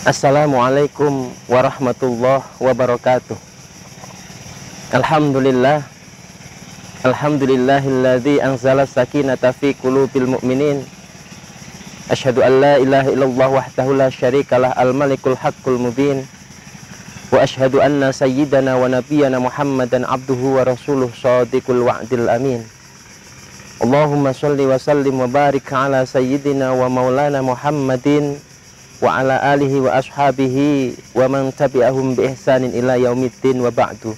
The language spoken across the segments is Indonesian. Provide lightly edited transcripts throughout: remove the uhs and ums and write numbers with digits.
Assalamualaikum warahmatullahi wabarakatuh. Alhamdulillah, alhamdulillahilladzi anzala sakinata fi qulubil mu'minin. Asyhadu an la ilaha illallah wahdahu la syarikalah al-malikul haqqul mubin. Wa asyhadu anna sayyidana wa nabiyyana Muhammadan abduhu wa rasuluh shadiqul wa'dil amin. Allahumma sholli wa sallim wa barik ala sayyidina wa maulana Muhammadin wa ala alihi wa ashabihi wa man tabi'ahum bi ihsanin ila yaumiddin wa ba'du.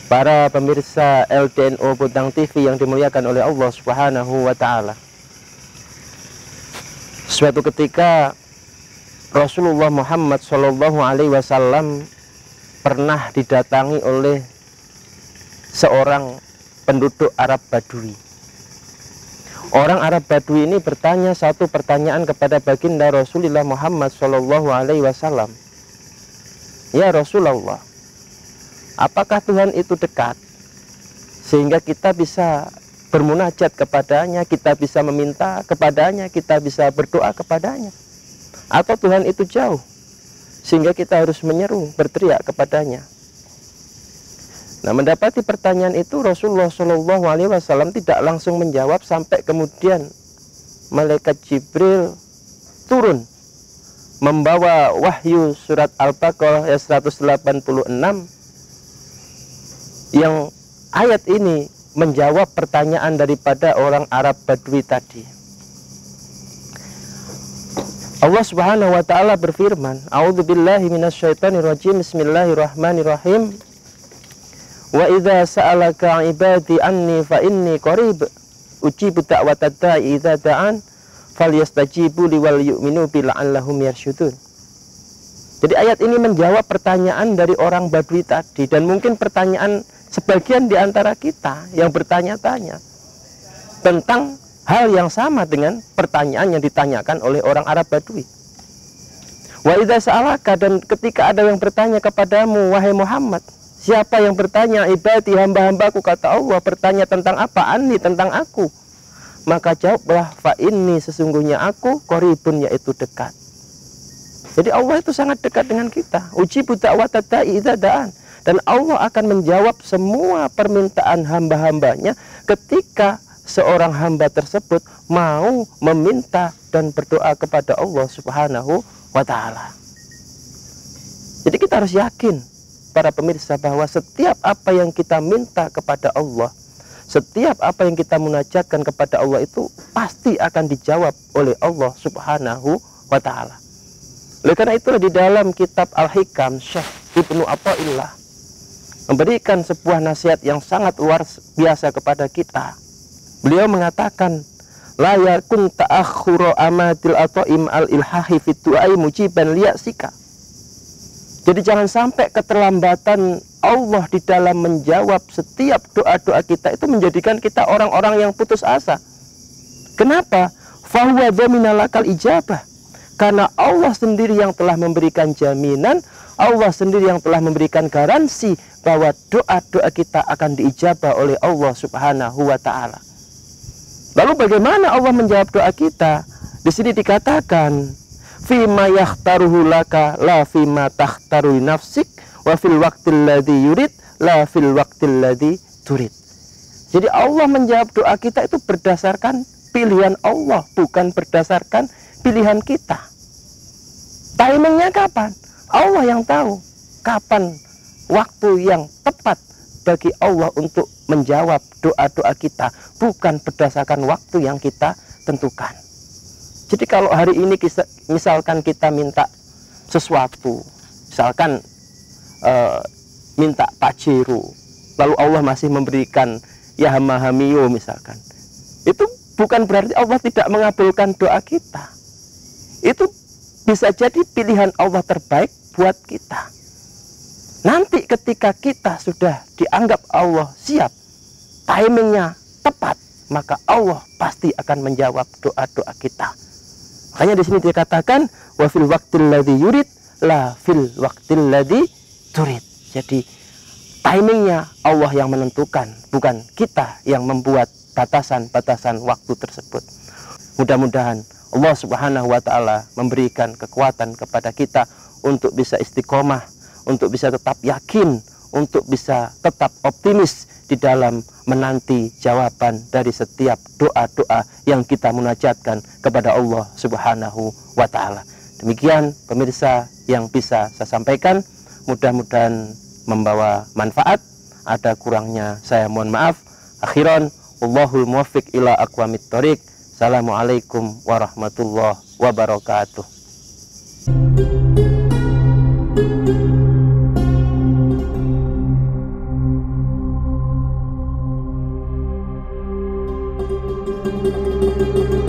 Para pemirsa LDNO Bundang TV yang dimuliakan oleh Allah Subhanahu wa taala. Suatu ketika Rasulullah Muhammad sallallahu alaihi wasallam pernah didatangi oleh seorang penduduk Arab Badui. Orang Arab Badui ini bertanya satu pertanyaan kepada baginda Rasulullah Muhammad sallallahu alaihi wasallam. Ya Rasulullah, apakah Tuhan itu dekat sehingga kita bisa bermunajat kepadanya, kita bisa meminta kepadanya, kita bisa berdoa kepadanya? Atau Tuhan itu jauh sehingga kita harus menyeru, berteriak kepadanya? Nah, mendapati pertanyaan itu Rasulullah Shallallahu Alaihi Wasallam tidak langsung menjawab sampai kemudian malaikat Jibril turun membawa wahyu surat Al-Baqarah ayat 186 yang ayat ini menjawab pertanyaan daripada orang Arab Badui tadi. Allah Subhanahu wa taala berfirman, A'udzubillahi minasyaitonirrajim, Bismillahirrahmanirrahim. Wa idza sa'alaka 'ibadi anni fa inni qarib ujibu da'watad da'i idza da'an falyastajibu li wal yu'minu bi la'allahum yarsyudun. Jadi ayat ini menjawab pertanyaan dari orang Badui tadi, dan mungkin pertanyaan sebagian di antara kita yang bertanya-tanya tentang hal yang sama dengan pertanyaan yang ditanyakan oleh orang Arab Badui. Wa idza sa'alaka, dan ketika ada yang bertanya kepadamu wahai Muhammad, siapa yang bertanya? Ibadi, hamba-hambaku, kata Allah, bertanya tentang apa? Anni, tentang aku. Maka jawablah, fa inni, sesungguhnya aku, qaribun, yaitu dekat. Jadi Allah itu sangat dekat dengan kita. Ujibu da'watad da'i idza da'an. Dan Allah akan menjawab semua permintaan hamba-hambanya ketika seorang hamba tersebut mau meminta dan berdoa kepada Allah Subhanahu wa ta'ala. Jadi kita harus yakin, para pemirsa, bahwa setiap apa yang kita minta kepada Allah, setiap apa yang kita munajatkan kepada Allah itu pasti akan dijawab oleh Allah Subhanahu wa ta'ala. Oleh karena itulah di dalam kitab Al-Hikam, Syekh Ibnu Athaillah memberikan sebuah nasihat yang sangat luar biasa kepada kita. Beliau mengatakan, la yakun ta'akhkhuru amadil ata'im al-ilhahi fit du'ai mujiban liyasika. Jadi jangan sampai keterlambatan Allah di dalam menjawab setiap doa-doa kita itu menjadikan kita orang-orang yang putus asa. Kenapa? Fahuwa dhaminalakal ijabah. Karena Allah sendiri yang telah memberikan jaminan, Allah sendiri yang telah memberikan garansi bahwa doa-doa kita akan diijabah oleh Allah Subhanahu wa ta'ala. Lalu bagaimana Allah menjawab doa kita? Di sini dikatakan, fima yakhtaruhu laka la fima takhtaru nafsik wa fil waqtil ladzi yurid la fil waqtil ladzi turid. Jadi Allah menjawab doa kita itu berdasarkan pilihan Allah, bukan berdasarkan pilihan kita. Timingnya kapan? Allah yang tahu kapan waktu yang tepat bagi Allah untuk menjawab doa-doa kita, bukan berdasarkan waktu yang kita tentukan. Jadi kalau hari ini misalkan kita minta sesuatu, misalkan minta Pajero, lalu Allah masih memberikan Yamaha Mio misalkan, itu bukan berarti Allah tidak mengabulkan doa kita. Itu bisa jadi pilihan Allah terbaik buat kita. Nanti ketika kita sudah dianggap Allah siap, timingnya tepat, maka Allah pasti akan menjawab doa-doa kita. Makanya di sini dikatakan wa fil waqtil ladzi yurid la fil waqtil ladzi turid. Jadi timingnya Allah yang menentukan, bukan kita yang membuat batasan-batasan waktu tersebut. Mudah-mudahan Allah Subhanahu wa Ta'ala memberikan kekuatan kepada kita untuk bisa istiqomah, untuk bisa tetap yakin, untuk bisa tetap optimis di dalam menanti jawaban dari setiap doa-doa yang kita munajatkan kepada Allah Subhanahu wa Ta'ala. Demikian pemirsa yang bisa saya sampaikan, mudah-mudahan membawa manfaat. Ada kurangnya saya mohon maaf. Akhiran, wallahul muwaffiq ila aqwamit thoriq. Assalamualaikum warahmatullahi wabarakatuh. Thank you.